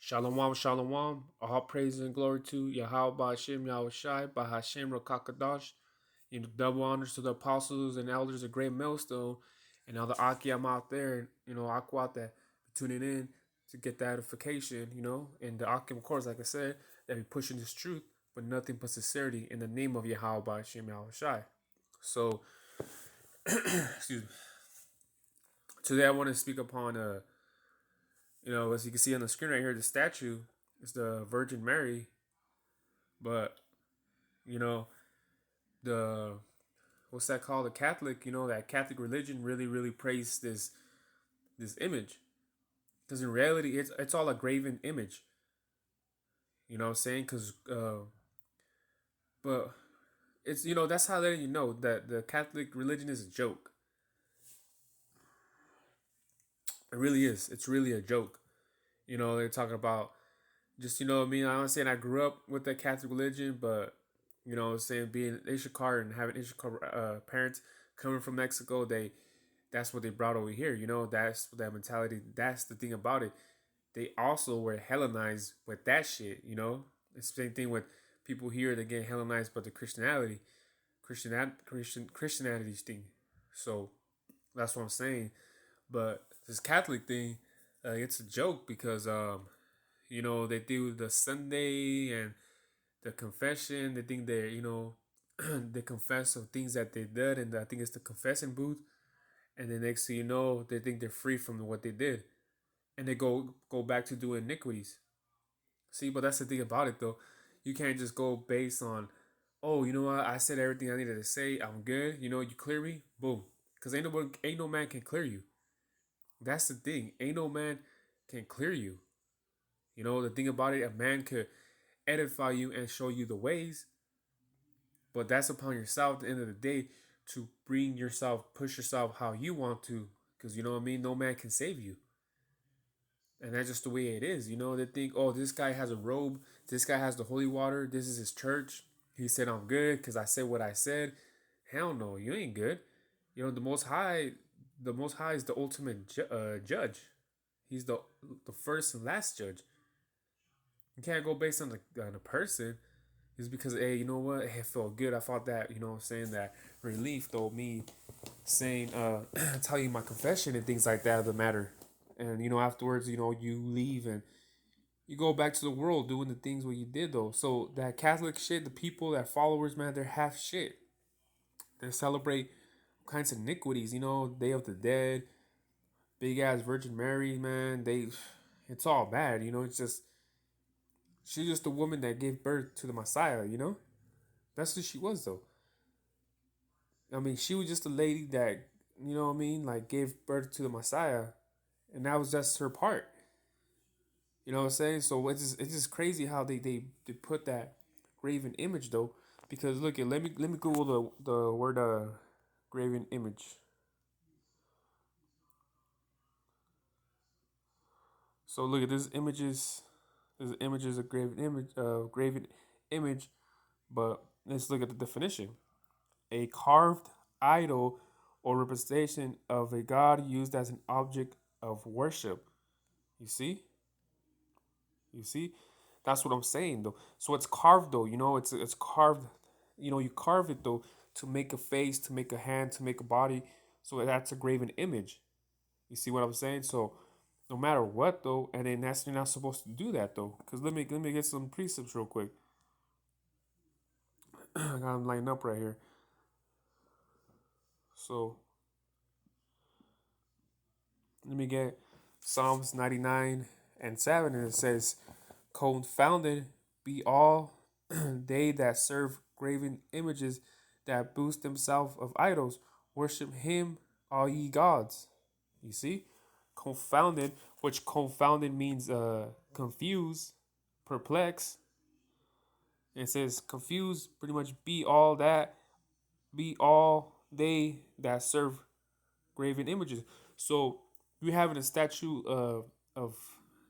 Shalom, shalom. All praise and glory to Yahweh Ba'ashem Yahushai, Bahashem Rakakadash. Double honors to the apostles and elders of Great Millstone, and all the Akiam out there, Aquat that tuning in to get that edification, and the Akim, of course, like I said, that be pushing this truth, but nothing but sincerity in the name of Yahweh Ba'ashem Yahushai. So, excuse me. Today I want to speak upon as you can see on the screen right here, the statue is the Virgin Mary, but you know, the what's that called? The Catholic, that Catholic religion really praised this image. Because in reality it's all a graven image. You know what I'm saying? But it's that's how letting you know that the Catholic religion is a joke. It really is. It's really a joke. They're talking about just what I mean. I'm not saying I grew up with the Catholic religion, but saying being Ishikar and having Ishikar parents coming from Mexico, that's what they brought over here. That's that mentality. That's the thing about it. They also were Hellenized with that shit. It's the same thing with people here that get Hellenized, but the Christianity's thing. So that's what I'm saying. But this Catholic thing, it's a joke because they do the Sunday and the confession. They think they confess of things that they did, and I think it's the confessing booth. And the next thing you know, they think they're free from what they did, and they go back to doing iniquities. See, but that's the thing about it though. You can't just go based on, oh, you know what? I said everything I needed to say. I'm good. You clear me. Boom. Because ain't no man can clear you. That's the thing. Ain't no man can clear you. The thing about it, a man could edify you and show you the ways, but that's upon yourself at the end of the day to bring yourself, push yourself how you want to, because you know what I mean. No man can save you, and that's just the way it is. They think, oh, this guy has a robe, this guy has the holy water, this is his church. He said I'm good because I said what I said. Hell no, you ain't good. The Most High is the ultimate judge. He's the first and last judge. You can't go based on the person. It's because, hey, you know what? Hey, it felt good. I felt that, I'm saying, that relief, though, me saying, tell you my confession and things like that, the matter. And, afterwards, you leave and you go back to the world doing the things what you did, though. So that Catholic shit, the people, that followers, man, they're half shit. They celebrate kinds of iniquities, Day of the Dead, big ass Virgin Mary, man. It's all bad, It's just, she's just a woman that gave birth to the Messiah. That's who she was, though. I mean, she was just a lady that, like gave birth to the Messiah, and that was just her part. You know what I'm saying? So it's just crazy how they put that graven image though, because look, let me Google the word graven image. So look at this images. This images of graven image, but let's look at the definition. A carved idol or representation of a god used as an object of worship. You see? You see? That's what I'm saying though. So it's carved though, it's carved, you carve it though to make a face, to make a hand, to make a body. So that's a graven image. You see what I'm saying? So no matter what though, and then you're not supposed to do that though. Cause let me get some precepts real quick. I got them lined up right here. So let me get Psalms 99 and 7, and it says, confounded be all they that serve graven images, that boost themselves of idols. Worship him, all ye gods. You see? Confounded, which confounded means confused, perplexed. It says confused, pretty much be all they that serve graven images. So you having a statue of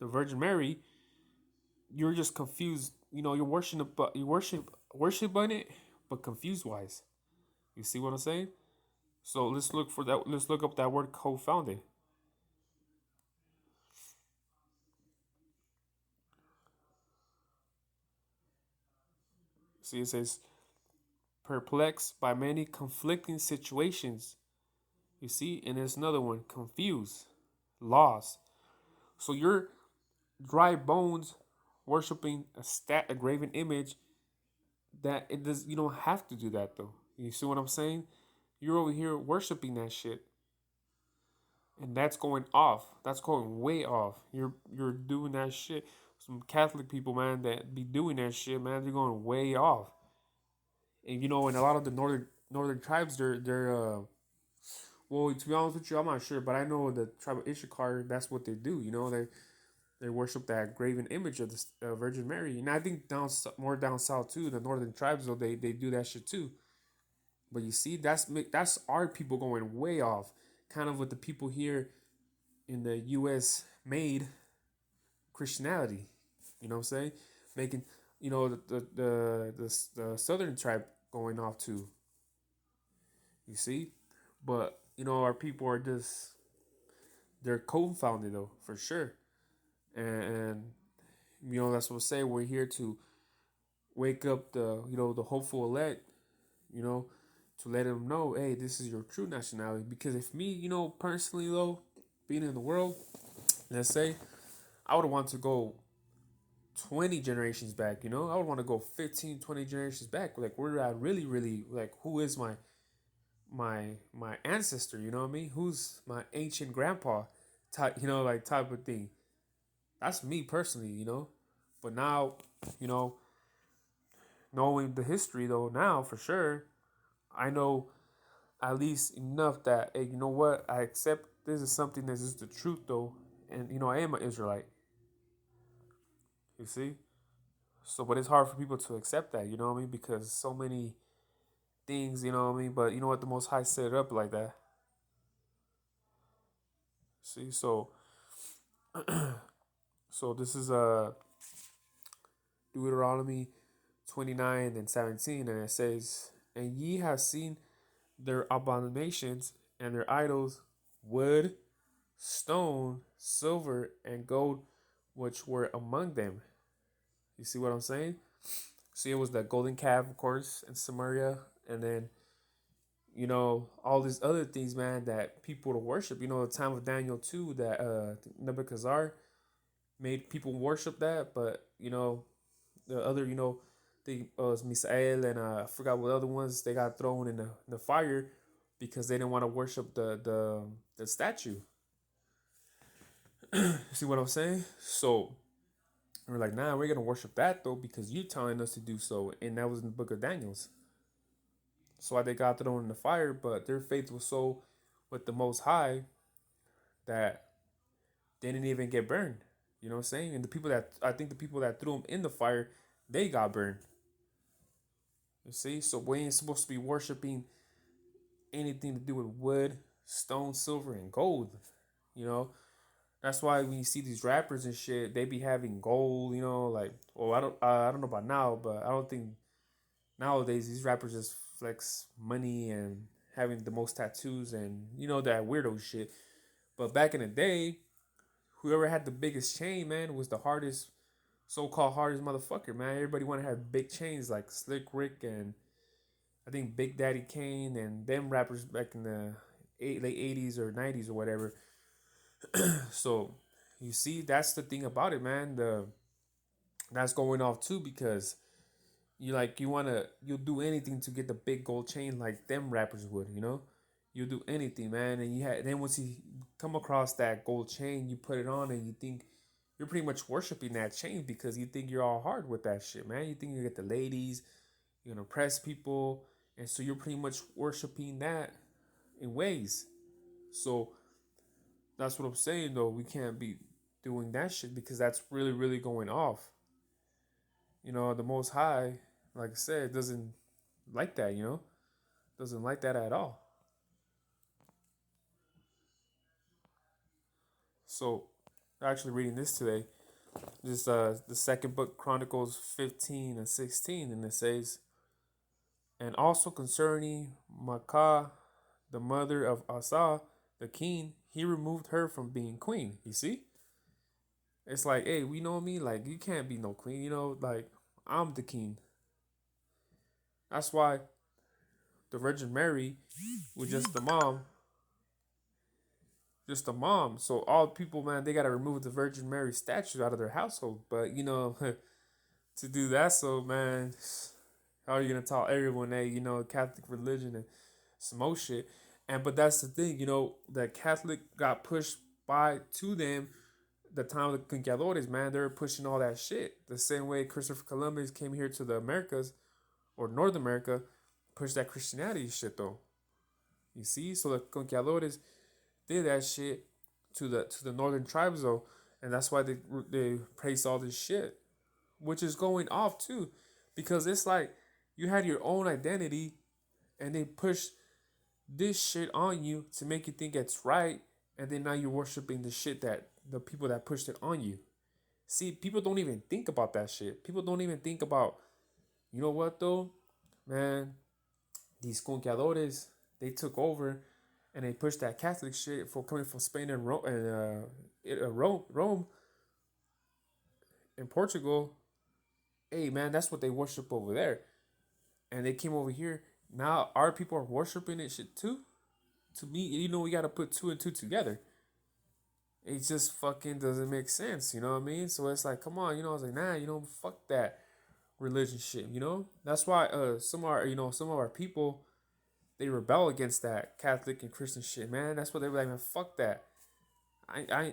the Virgin Mary, you're just confused. You're worshiping it, but confused wise. You see what I'm saying? So let's look for that. Let's look up that word confounded. See, it says perplexed by many conflicting situations. You see, and there's another one, confused, lost. So you're dry bones worshiping a graven image that it does. You don't have to do that though. You see what I'm saying? You're over here worshiping that shit, and that's going off. That's going way off. You're doing that shit. Some Catholic people, man, that be doing that shit, man, they're going way off. And in a lot of the northern tribes, they're well, to be honest with you, I'm not sure, but I know the tribe of Issachar, that's what they do. They worship that graven image of the Virgin Mary, and I think more down south too, the northern tribes, though they do that shit too. But you see, that's our people going way off, kind of with the people here in the U.S. made Christianity. You know what I'm saying? Making the southern tribe going off too. You see, but our people are just they're confounded though for sure, and that's what I'm saying. We're here to wake up the hopeful elect, you know, to let them know, hey, this is your true nationality. Because if me, personally though, being in the world, let's say, I would want to go 20 generations back. I would want to go 15, 20 generations back. Like where I really, really like who is my ancestor, you know what I mean? Who's my ancient grandpa type, like type of thing. That's me personally. But now, you know, knowing the history though, now for sure, I know at least enough that, hey, you know what? I accept this is something that is the truth though. And I am an Israelite. You see? So but it's hard for people to accept that, you know what I mean? Because so many things, you know what I mean? But you know what, the most high set it up like that. See, so this is Deuteronomy 29 and 17, and it says, and ye have seen their abominations and their idols, wood, stone, silver, and gold, which were among them. You see what I'm saying? See, it was the golden calf, of course, in Samaria, and then all these other things, man, that people to worship. The time of Daniel too, that Nebuchadnezzar made people worship that, but the other, the Misael and I forgot what other ones they got thrown in the fire because they didn't want to worship the statue. See what I'm saying? So we're like, nah, we're gonna worship that though because you telling us to do so, and that was in the book of Daniel's. So why they got thrown in the fire, but their faith was so with the Most High that they didn't even get burned. You know what I'm saying? And the people that threw them in the fire, they got burned. You see, so we ain't supposed to be worshiping anything to do with wood, stone, silver, and gold. You know, that's why when you see these rappers and shit, they be having gold. Like, well, I don't know about now, but I don't think nowadays these rappers just flex money and having the most tattoos and that weirdo shit. But back in the day, whoever had the biggest chain, man, was the hardest, so-called hardest motherfucker, man. Everybody wanted to have big chains like Slick Rick and I think Big Daddy Kane and them rappers back in the late 80s or 90s or whatever. So you see, that's the thing about it, man. That's going off too because you'll do anything to get the big gold chain like them rappers would. You'll do anything, man. And then once you come across that gold chain, you put it on and you think you're pretty much worshiping that chain because you think you're all hard with that shit, man. You think you get the ladies, you're gonna impress people, and so you're pretty much worshiping that in ways. So that's what I'm saying though. We can't be doing that shit because that's really, really going off. The most high, like I said, doesn't like that. Doesn't like that at all. So actually reading this today, this the second book, Chronicles 15 and 16, and it says, and also concerning Maacah, the mother of Asa, the king, he removed her from being queen. You see? It's like, hey, we know me, like you can't be no queen, like I'm the king. That's why the Virgin Mary was just the mom. So all people, man, they gotta remove the Virgin Mary statue out of their household. But to do that, so man, how are you gonna tell everyone that Catholic religion and some more shit? And but that's the thing, the Catholic got pushed by to them the time of the conquistadores, man. They're pushing all that shit the same way Christopher Columbus came here to the Americas or North America, pushed that Christianity shit though. You see, so the conquistadores did that shit to the northern tribes though, and that's why they praise all this shit, which is going off too, because it's like you had your own identity, and they push this shit on you to make you think it's right, and then now you're worshiping the shit that the people that pushed it on you. See, people don't even think about that shit. People don't even think about, you know what though, man, these conquistadores, they took over and they pushed that Catholic shit for coming from Spain and Rome and Portugal. Hey man, that's what they worship over there, and they came over here. Now our people are worshiping it shit too. To me, we gotta put two and two together. It just fucking doesn't make sense, you know what I mean? So it's like, come on, I was like, nah, fuck that religion shit, That's why some of our people, they rebel against that Catholic and Christian shit, man. That's what they were like, man, fuck that.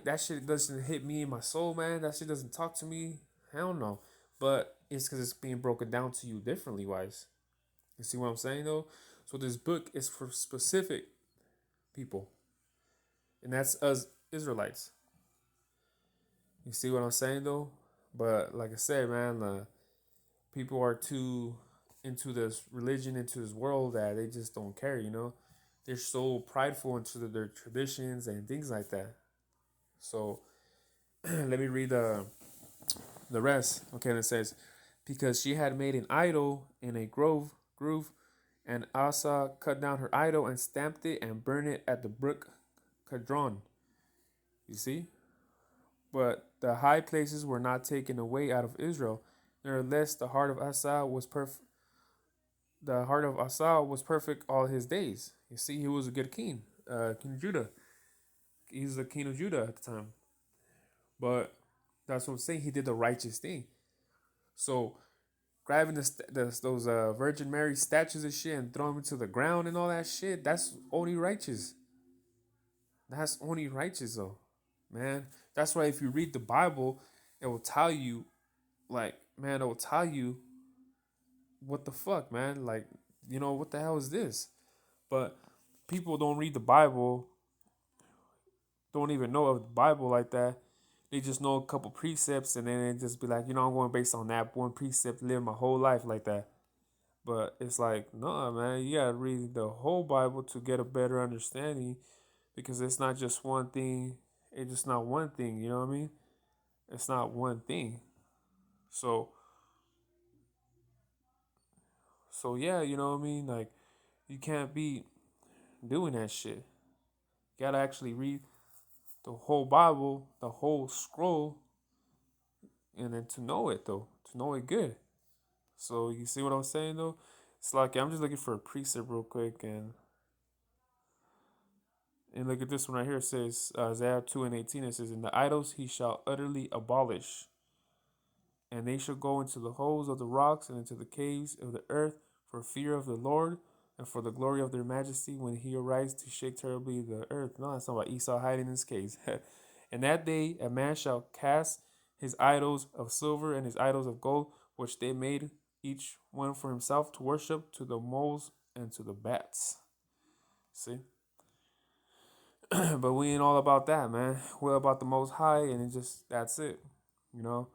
That shit doesn't hit me in my soul, man. That shit doesn't talk to me. Hell no. But it's because it's being broken down to you differently, wise. You see what I'm saying though? So this book is for specific people, and that's us Israelites. You see what I'm saying though? But like I said, man, people are too into this religion, into this world, that they just don't care. They're so prideful into their traditions and things like that. So let me read the rest. Okay, and it says, because she had made an idol in a groove, and Asa cut down her idol and stamped it and burned it at the brook Cadron. You see? But the high places were not taken away out of Israel. Nevertheless, the heart of Asa was perfect. The heart of Asa was perfect all his days. You see, he was a good king, King of Judah. He's the king of Judah at the time. But that's what I'm saying. He did the righteous thing. So grabbing those Virgin Mary statues and shit and throwing them to the ground and all that shit, that's only righteous. That's only righteous though, man. That's why if you read the Bible, it will tell you, like, man, it will tell you what the fuck, man. Like, what the hell is this? But people don't read the Bible, don't even know of the Bible like that. They just know a couple precepts, and then they just be like, I'm going based on that one precept, live my whole life like that. But it's like, no, man, you gotta read the whole Bible to get a better understanding, because it's not just one thing. It's just not one thing. You know what I mean? It's not one thing. So, yeah, you know what I mean? Like, you can't be doing that shit. You gotta actually read the whole Bible, the whole scroll, and then to know it though, to know it good. So you see what I'm saying though? It's like I'm just looking for a precept real quick, and look at this one right here. It says Isaiah 2:18. It says, "In the idols he shall utterly abolish, and they shall go into the holes of the rocks and into the caves of the earth for fear of the Lord and for the glory of their majesty when he arises to shake terribly the earth." No, that's not about Esau hiding in his caves. "And that day a man shall cast his idols of silver and his idols of gold, which they made each one for himself to worship, to the moles and to the bats." See? But we ain't all about that, man. We're about the Most High, and that's it. You know,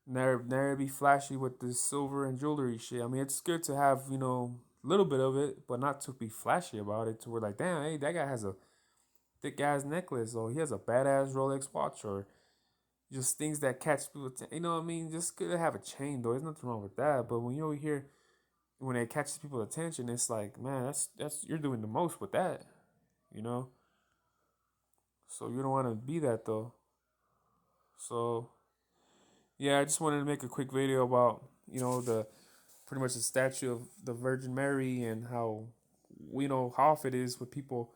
never be flashy with this silver and jewelry shit. I mean, it's good to have a little bit of it, but not to be flashy about it. To where like, damn, hey, that guy has a thick ass necklace, or he has a badass Rolex watch, or just things that catch people. You know what I mean? Just good to have a chain, though. There's nothing wrong with that. But when you're over here, when it catches people's attention, it's like, man, that's you're doing the most with that. You know. So you don't want to be that though. So yeah, I just wanted to make a quick video about the pretty much a statue of the Virgin Mary, and how we know how off it is with people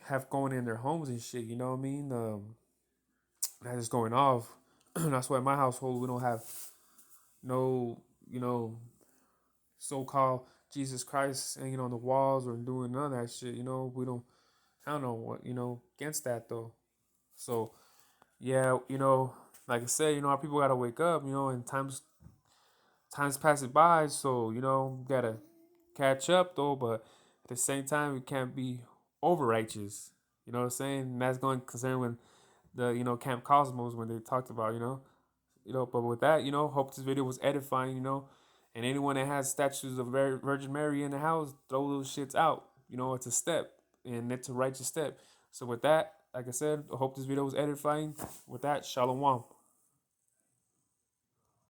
have going in their homes and shit. You know what I mean? That is going off. That's why in my household we don't have no, so-called Jesus Christ hanging on the walls or doing none of that shit. We don't. I don't know what against that though. So yeah, like I said, our people gotta wake up. And times passing by, so gotta catch up though. But at the same time, we can't be over righteous. You know what I'm saying? And that's going concern when the Camp Cosmos when they talked about But with that, hope this video was edifying. And anyone that has statues of Virgin Mary in the house, throw those shits out. It's a step, and it's a righteous step. So with that, like I said, I hope this video was edifying. With that, shalom.